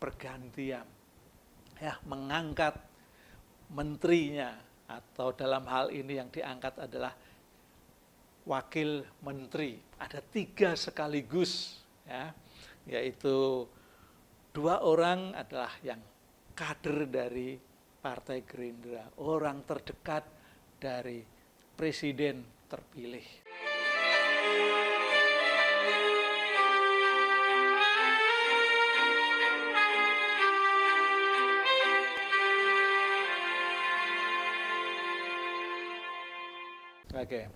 pergantian, ya, mengangkat menterinya, atau dalam hal ini yang diangkat adalah wakil menteri. Ada 3 sekaligus, ya, yaitu 2 orang adalah yang kader dari Partai Gerindra, orang terdekat dari Presiden terpilih. Oke.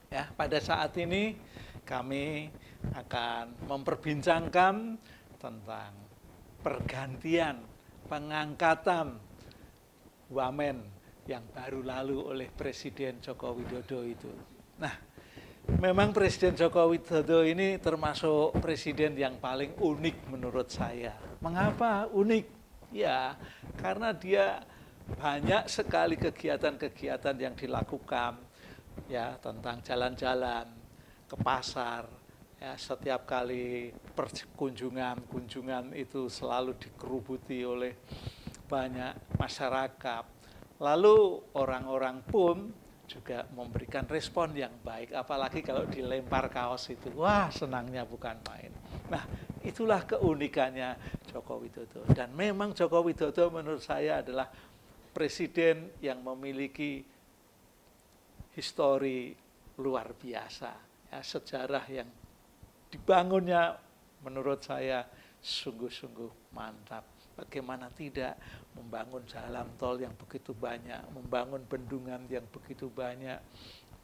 Ya, pada saat ini kami akan memperbincangkan tentang pergantian, pengangkatan wamen yang baru lalu oleh Presiden Joko Widodo itu. Nah, memang Presiden Joko Widodo ini termasuk presiden yang paling unik menurut saya. Mengapa unik? Ya, karena dia banyak sekali kegiatan-kegiatan yang dilakukan, ya, tentang jalan-jalan ke pasar, ya, setiap kali kunjungan itu selalu dikerubuti oleh banyak masyarakat. Lalu orang-orang pun juga memberikan respon yang baik, apalagi kalau dilempar kaos itu, wah, senangnya bukan main. Nah, itulah keunikannya Joko Widodo. Dan memang Joko Widodo menurut saya adalah presiden yang memiliki histori luar biasa, ya, sejarah yang dibangunnya menurut saya sungguh-sungguh mantap. Bagaimana tidak membangun jalan tol yang begitu banyak, membangun bendungan yang begitu banyak,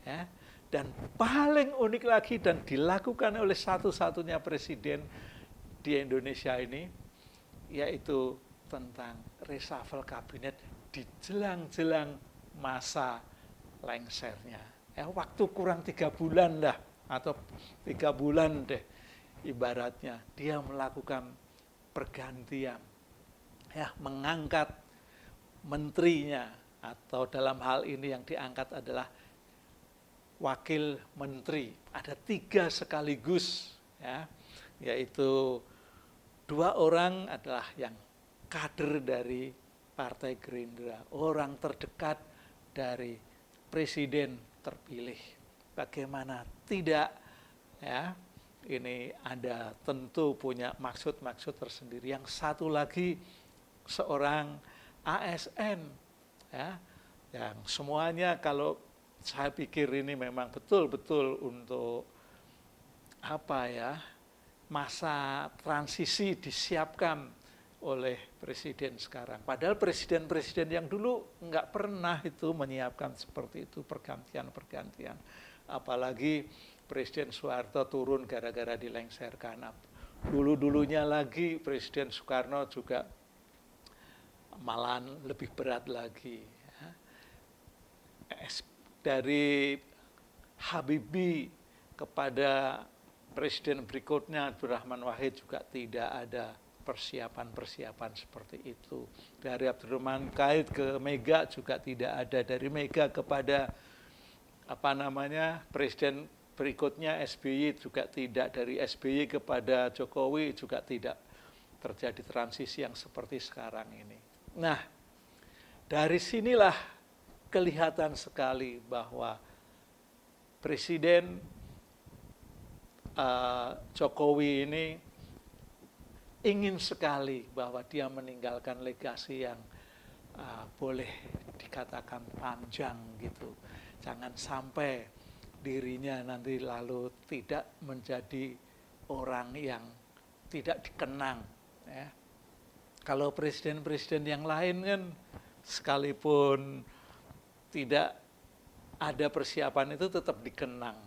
ya. Dan paling unik lagi dan dilakukan oleh satu-satunya presiden di Indonesia ini, yaitu tentang reshuffle kabinet di jelang-jelang masa lengsernya. Ya, waktu kurang 3 bulan dah, atau 3 bulan deh ibaratnya, dia melakukan pergantian, ya, mengangkat menterinya, atau dalam hal ini yang diangkat adalah wakil menteri. Ada 3 sekaligus, ya, yaitu 2 orang adalah yang kader dari Partai Gerindra, orang terdekat dari Presiden terpilih. Bagaimana tidak, ya, ini ada tentu punya maksud-maksud tersendiri. Yang satu lagi seorang ASN, ya, yang semuanya kalau saya pikir ini memang betul-betul untuk apa, ya, masa transisi disiapkan oleh presiden sekarang. Padahal presiden-presiden yang dulu nggak pernah itu menyiapkan seperti itu, pergantian-pergantian. Apalagi Presiden Soeharto turun gara-gara dilengserkan. Dulu-dulunya lagi Presiden Soekarno juga malahan lebih berat lagi. Dari Habibie kepada presiden berikutnya Abdurrahman Wahid juga tidak ada persiapan-persiapan seperti itu. Dari Abdurrahman Wahid ke Mega juga tidak ada. Dari Mega kepada presiden berikutnya SBY juga tidak. Dari SBY kepada Jokowi juga tidak terjadi transisi yang seperti sekarang ini. Nah, dari sinilah kelihatan sekali bahwa Presiden Jokowi ini ingin sekali bahwa dia meninggalkan legasi yang boleh dikatakan panjang gitu. Jangan sampai dirinya nanti lalu tidak menjadi orang yang tidak dikenang, ya. Kalau presiden-presiden yang lain kan sekalipun tidak ada persiapan itu tetap dikenang,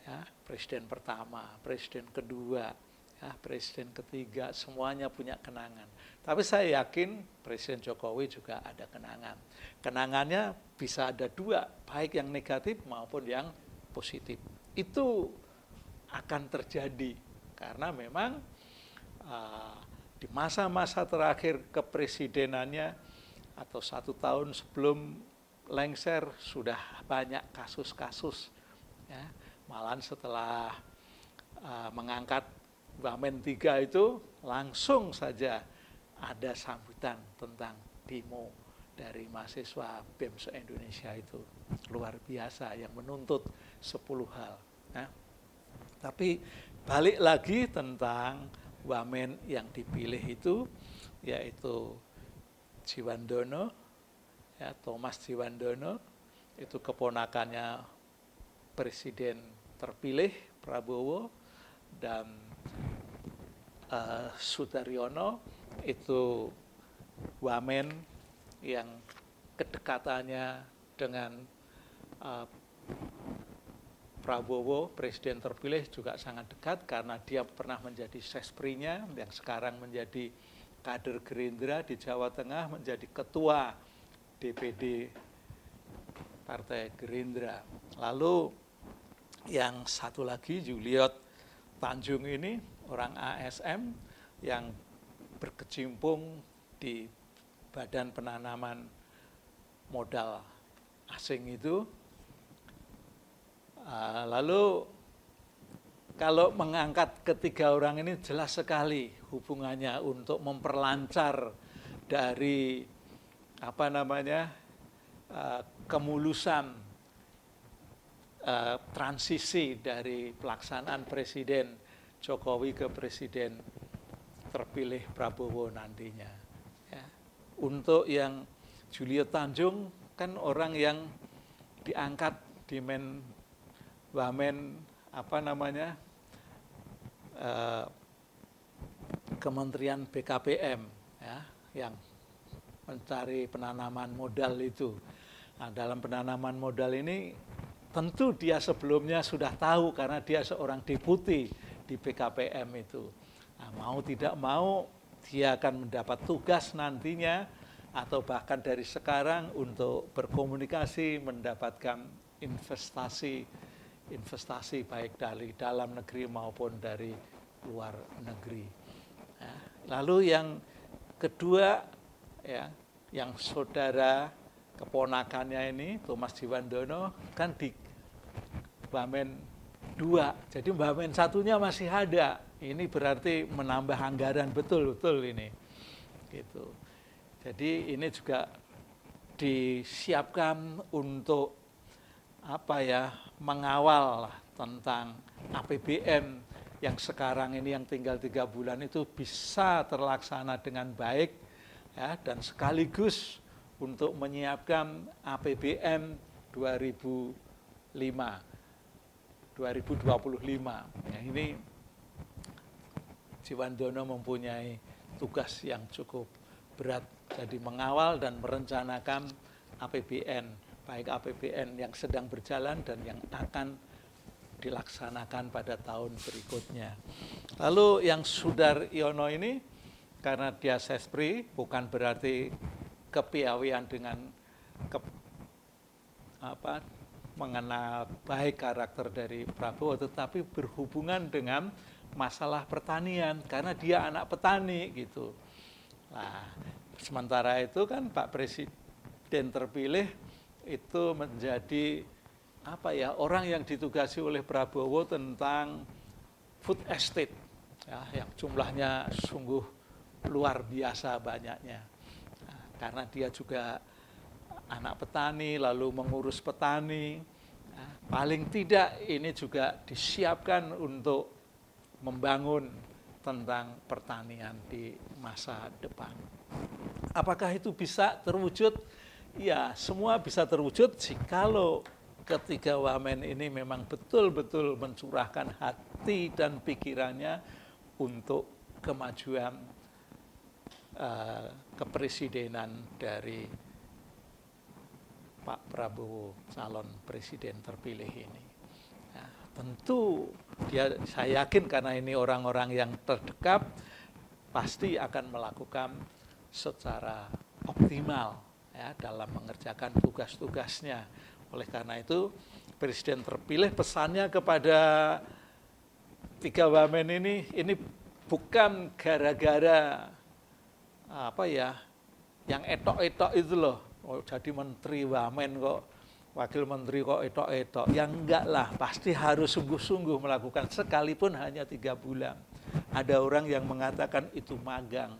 ya. Presiden pertama, presiden kedua, ya, presiden ketiga, semuanya punya kenangan. Tapi saya yakin Presiden Jokowi juga ada kenangan. Kenangannya bisa ada 2, baik yang negatif maupun yang positif. Itu akan terjadi karena memang di masa-masa terakhir kepresidenannya atau 1 tahun sebelum lengser sudah banyak kasus-kasus, ya. Malahan setelah mengangkat Wamen 3 itu langsung saja ada sambutan tentang demo dari mahasiswa BEM se-Indonesia itu luar biasa yang menuntut 10 hal. Nah, tapi balik lagi tentang wamen yang dipilih itu, yaitu Djiwandono, ya, Thomas Djiwandono, itu keponakannya Presiden terpilih Prabowo, dan Sudaryono itu wamen yang kedekatannya dengan Prabowo, Presiden terpilih, juga sangat dekat karena dia pernah menjadi sesprinya yang sekarang menjadi kader Gerindra di Jawa Tengah, menjadi ketua DPD Partai Gerindra. Lalu yang satu lagi, Juliot Tanjung ini orang ASM yang berkecimpung di Badan Penanaman Modal Asing itu. Lalu kalau mengangkat ketiga orang ini jelas sekali hubungannya untuk memperlancar dari kemulusan transisi dari pelaksanaan Presiden Jokowi ke Presiden terpilih Prabowo nantinya. Ya. Untuk yang Juliot Tanjung kan orang yang diangkat di wamen Kementerian BKPM, ya, yang mencari penanaman modal itu. Nah, dalam penanaman modal ini tentu dia sebelumnya sudah tahu karena dia seorang deputi di BKPM itu. Nah, mau tidak mau dia akan mendapat tugas nantinya atau bahkan dari sekarang untuk berkomunikasi, mendapatkan investasi baik dari dalam negeri maupun dari luar negeri. Nah, lalu yang kedua, ya, yang saudara keponakannya ini Thomas Djiwandono kan di wamen 2, jadi wamen satunya masih ada. Ini berarti menambah anggaran betul-betul ini, gitu. Jadi ini juga disiapkan untuk mengawal tentang APBN yang sekarang ini yang tinggal 3 bulan itu bisa terlaksana dengan baik, ya, dan sekaligus untuk menyiapkan APBN 2025. Ya, ini Djiwandono mempunyai tugas yang cukup berat, jadi mengawal dan merencanakan APBN, baik APBN yang sedang berjalan dan yang akan dilaksanakan pada tahun berikutnya. Lalu yang Sudaryono ini, karena dia sespri, bukan berarti kepiawaian dengan mengenal baik karakter dari Prabowo, tetapi berhubungan dengan masalah pertanian, karena dia anak petani gitu. Nah, sementara itu kan Pak Presiden terpilih itu menjadi orang yang ditugasi oleh Prabowo tentang food estate, ya, yang jumlahnya sungguh luar biasa banyaknya. Nah, karena dia juga anak petani, lalu mengurus petani, nah, paling tidak ini juga disiapkan untuk membangun tentang pertanian di masa depan. Apakah itu bisa terwujud? Ya, semua bisa terwujud jikalau ketiga wamen ini memang betul-betul mencurahkan hati dan pikirannya untuk kemajuan kepresidenan dari Pak Prabowo, calon presiden terpilih ini. Nah, tentu saya yakin karena ini orang-orang yang terdekat, pasti akan melakukan secara optimal, ya, dalam mengerjakan tugas-tugasnya. Oleh karena itu, presiden terpilih pesannya kepada 3 wamen ini bukan gara-gara yang etok-etok itu loh. Oh, jadi menteri wamen kok, wakil menteri kok etok-etok. Ya enggak lah, pasti harus sungguh-sungguh melakukan sekalipun hanya 3 bulan. Ada orang yang mengatakan itu magang.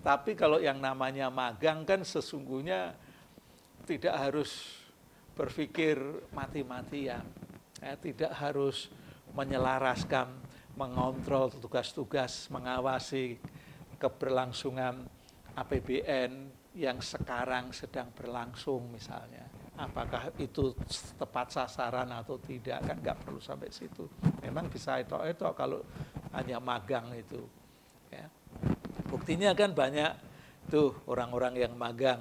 Tapi kalau yang namanya magang kan sesungguhnya tidak harus berpikir mati-matian, ya, tidak harus menyelaraskan, mengontrol tugas-tugas, mengawasi keberlangsungan APBN yang sekarang sedang berlangsung misalnya. Apakah itu tepat sasaran atau tidak, kan nggak perlu sampai situ. Memang bisa etok-etok kalau hanya magang itu. Ya. Buktinya kan banyak tuh orang-orang yang magang,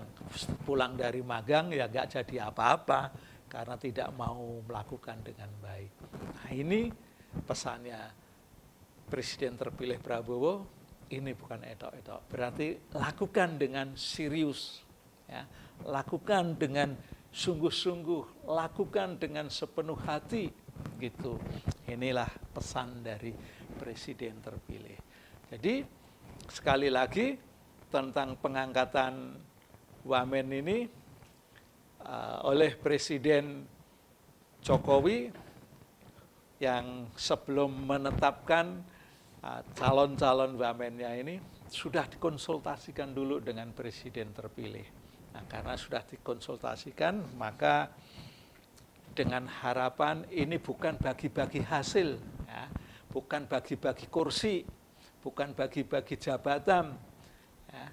pulang dari magang ya nggak jadi apa-apa karena tidak mau melakukan dengan baik. Nah ini pesannya Presiden terpilih Prabowo, ini bukan etok-etok. Berarti lakukan dengan serius, ya. Lakukan dengan sungguh-sungguh, lakukan dengan sepenuh hati, gitu. Inilah pesan dari Presiden terpilih. Jadi sekali lagi tentang pengangkatan wamen ini oleh Presiden Jokowi yang sebelum menetapkan calon-calon wamennya ini sudah dikonsultasikan dulu dengan Presiden terpilih. Nah, karena sudah dikonsultasikan, maka dengan harapan ini bukan bagi-bagi hasil, ya, bukan bagi-bagi kursi, bukan bagi-bagi jabatan, ya,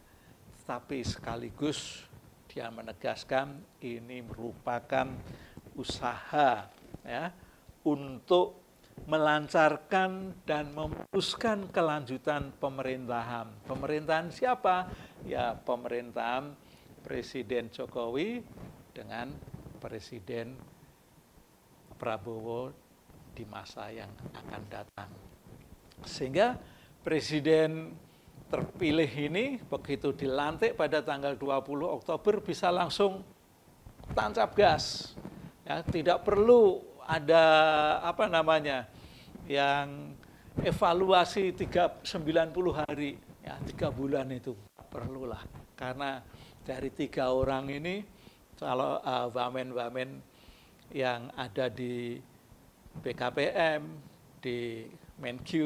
tapi sekaligus dia menegaskan ini merupakan usaha, ya, untuk melancarkan dan memutuskan kelanjutan pemerintahan. Pemerintahan siapa? Ya, pemerintahan Presiden Jokowi dengan Presiden Prabowo di masa yang akan datang. Sehingga Presiden terpilih ini begitu dilantik pada tanggal 20 Oktober bisa langsung tancap gas. Ya, tidak perlu ada yang evaluasi 90 hari, ya 3 bulan itu perlulah. Karena dari 3 orang ini, kalau wamen-wamen yang ada di BKPM, di Menq,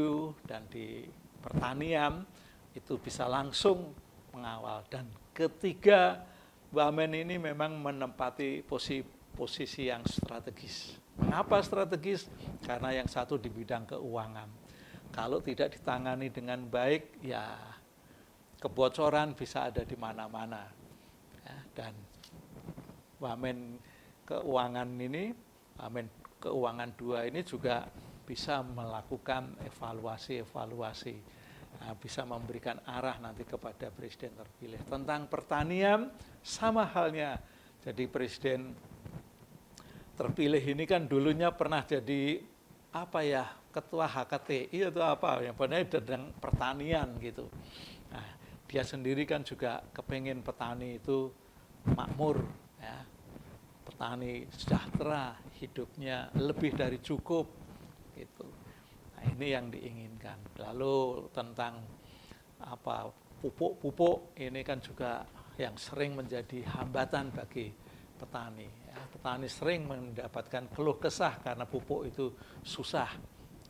dan di Pertanian, itu bisa langsung mengawal. Dan ketiga wamen ini memang menempati posisi yang strategis. Mengapa strategis? Karena yang satu di bidang keuangan. Kalau tidak ditangani dengan baik, ya kebocoran bisa ada di mana-mana. Ya, dan wamen keuangan ini, wamen keuangan 2 ini juga bisa melakukan evaluasi, nah, bisa memberikan arah nanti kepada Presiden terpilih. Tentang pertanian, sama halnya. Jadi Presiden terpilih ini kan dulunya pernah jadi ketua HKTI atau yang benar tentang pertanian gitu. Nah, dia sendiri kan juga kepengen petani itu makmur, ya. Petani sejahtera, hidupnya lebih dari cukup gitu. Nah, ini yang diinginkan. Lalu tentang pupuk ini kan juga yang sering menjadi hambatan bagi petani. Ya, petani sering mendapatkan keluh kesah karena pupuk itu susah.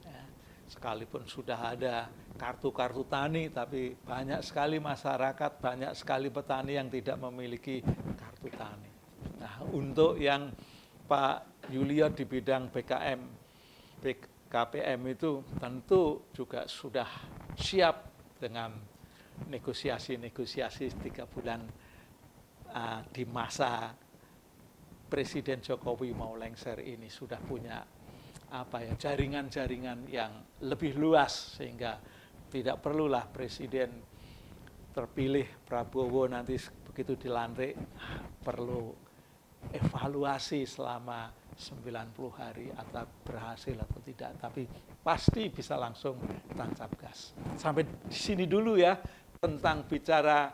Ya, sekalipun sudah ada kartu-kartu tani, tapi banyak sekali masyarakat, banyak sekali petani yang tidak memiliki kartu tani. Nah, untuk yang Pak Yulio di bidang BKPM itu tentu juga sudah siap dengan negosiasi 3 bulan di masa Presiden Jokowi mau lengser ini, sudah punya jaringan-jaringan yang lebih luas, sehingga tidak perlulah Presiden terpilih Prabowo nanti begitu dilantik perlu evaluasi selama 90 hari atau berhasil atau tidak, tapi pasti bisa langsung tancap gas. Sampai di sini dulu ya tentang bicara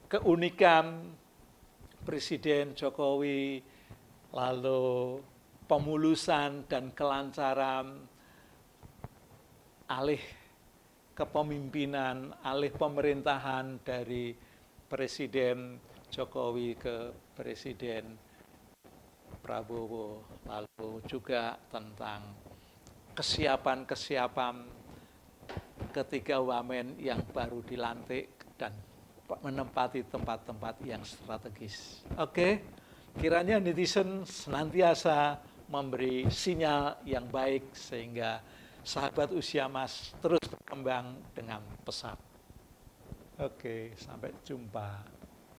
keunikan Presiden Jokowi, lalu pemulusan dan kelancaran alih kepemimpinan, alih pemerintahan dari Presiden Jokowi ke Presiden Prabowo, lalu juga tentang kesiapan ketika wamen yang baru dilantik dan menempati tempat-tempat yang strategis. Oke, kiranya netizen senantiasa memberi sinyal yang baik sehingga sahabat usia emas terus berkembang dengan pesat. Oke, sampai jumpa.